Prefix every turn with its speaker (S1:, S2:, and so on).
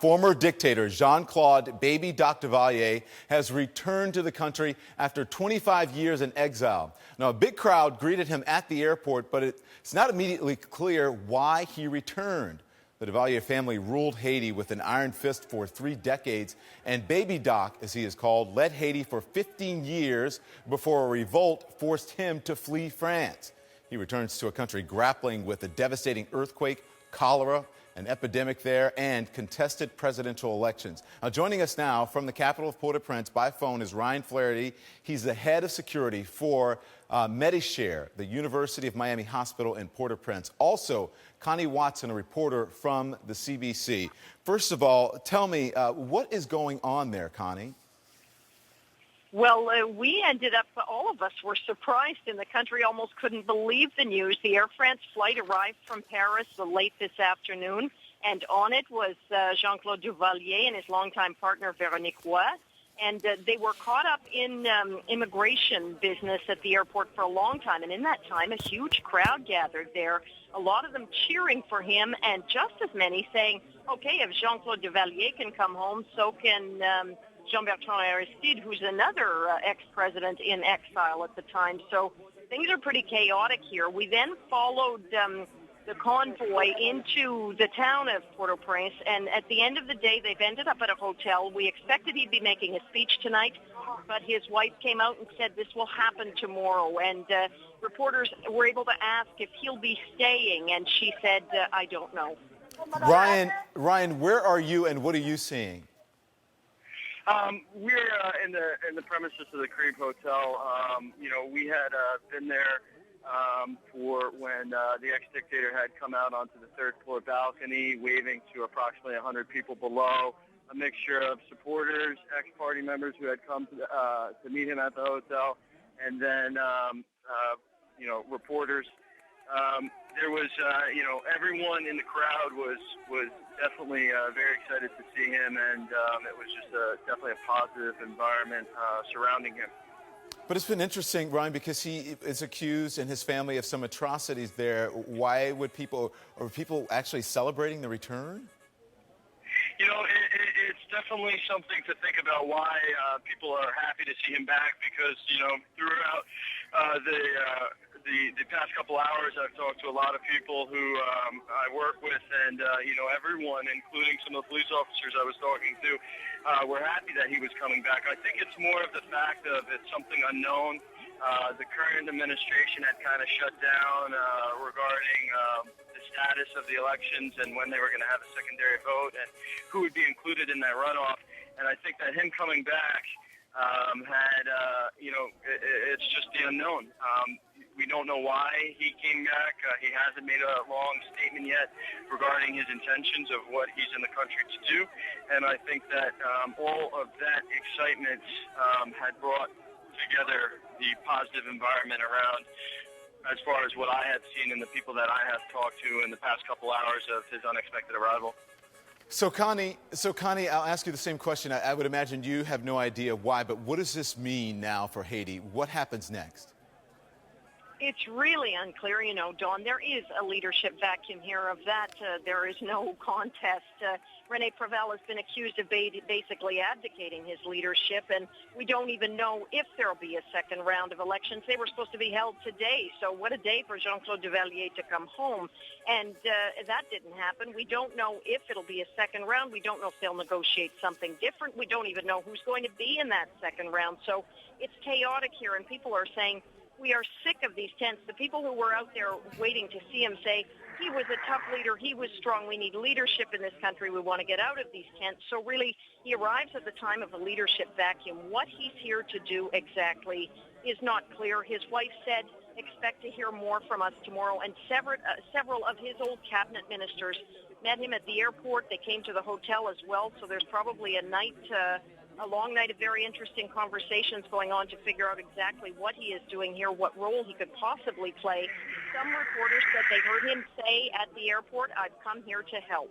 S1: former dictator Jean Claude "Baby Doc" Duvalier has returned to the country after 25 years in exile. Now, a big crowd greeted him at the airport, but it's not immediately clear why he returned. The Duvalier family ruled Haiti with an iron fist for 3 decades, and Baby Doc, as he is called, led Haiti for 15 years before a revolt forced him to flee France. He returns to a country grappling with a devastating earthquake, cholera, an epidemic there, and contested presidential elections. Now, joining us now from the capital of Port-au-Prince by phone is Ryan Flaherty. He's the head of security for Medishare, the University of Miami Hospital in Port-au-Prince. Also, Connie Watson, a reporter from the CBC. First of all, tell me, what is going on there, Connie?
S2: Well, we ended up, all of us were surprised in the country, almost couldn't believe the news. The Air France flight arrived from Paris late this afternoon, and on it was Jean Claude Duvalier and his longtime partner, Véronique Roy. And they were caught up in immigration business at the airport for a long time. And in that time, a huge crowd gathered there, a lot of them cheering for him, and just as many saying, okay, if Jean Claude Duvalier can come home, so can Jean-Bertrand Aristide, who's another ex-president in exile at the time. So things are pretty chaotic here. We then followed the convoy into the town of Port-au-Prince, and at the end of the day, they've ended up at a hotel. We expected he'd be making a speech tonight, but his wife came out and said this will happen tomorrow, and reporters were able to ask if he'll be staying, and she said, I don't know.
S1: Ryan, where are you, and what are you seeing?
S3: We're in the premises of the Crib Hotel. We had been there for when the ex-dictator had come out onto the third-floor balcony, waving to approximately 100 people below, a mixture of supporters, ex-party members who had come to meet him at the hotel, and then, reporters. There was, everyone in the crowd was definitely very excited to see him, and it was just definitely a positive environment surrounding him.
S1: But it's been interesting, Ryan, because he is accused and his family of some atrocities there. Why would people actually celebrating the return?
S3: It's definitely something to think about why people are happy to see him back, because, throughout the past couple hours, I've talked to a lot of people who I work with, and, everyone, including some of the police officers I was talking to, were happy that he was coming back. I think it's more of the fact of it's something unknown. The current administration had kind of shut down regarding the status of the elections and when they were going to have a secondary vote and who would be included in that runoff. And I think that him coming back it's just the unknown. We don't know why he came back. He hasn't made a long statement yet regarding his intentions of what he's in the country to do. And I think that all of that excitement had brought together the positive environment around as far as what I had seen and the people that I have talked to in the past couple hours of his unexpected arrival.
S1: So Connie, I'll ask you the same question. I would imagine you have no idea why, but what does this mean now for Haiti? What happens next?
S2: It's really unclear, Dawn. There is a leadership vacuum here. Of that, there is no contest. René Preval has been accused of basically abdicating his leadership, and we don't even know if there will be a second round of elections. They were supposed to be held today, so what a day for Jean Claude Duvalier to come home. And that didn't happen. We don't know if it'll be a second round. We don't know if they'll negotiate something different. We don't even know who's going to be in that second round. So it's chaotic here, and people are saying, we are sick of these tents. The people who were out there waiting to see him say, he was a tough leader, he was strong, we need leadership in this country, we want to get out of these tents. So really, he arrives at the time of a leadership vacuum. What he's here to do exactly is not clear. His wife said, expect to hear more from us tomorrow, and several of his old cabinet ministers met him at the airport. They came to the hotel as well, so there's probably a long night of very interesting conversations going on to figure out exactly what he is doing here, what role he could possibly play. Some reporters said they heard him say at the airport, I've come here to help.